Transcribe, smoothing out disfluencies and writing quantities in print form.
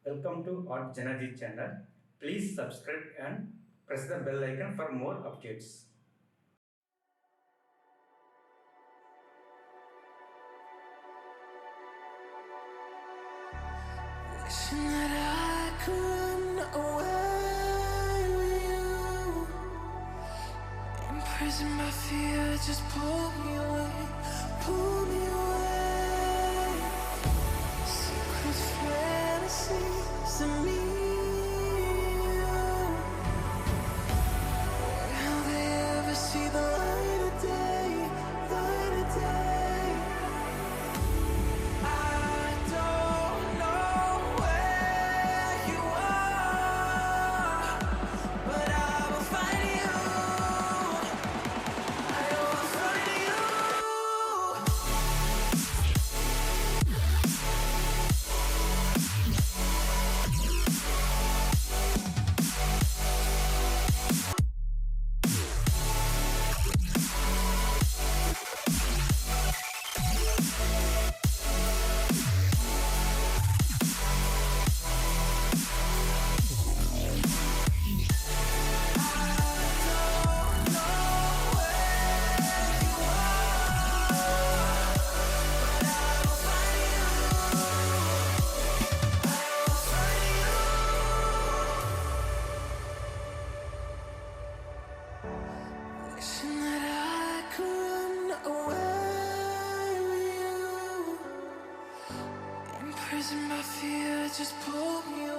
Welcome to artjanag channel. Please subscribe and press the bell icon for more updates. Wishing that I could run away with you. Imprisoned by fear, just pull me away, pull me away. Secret fantasies of me. Will they ever see the light of day, light of day? I don't know where you are, but I will find you. I will find you. Wishing that I could run away with you. Imprisoned by fear, just pull me away.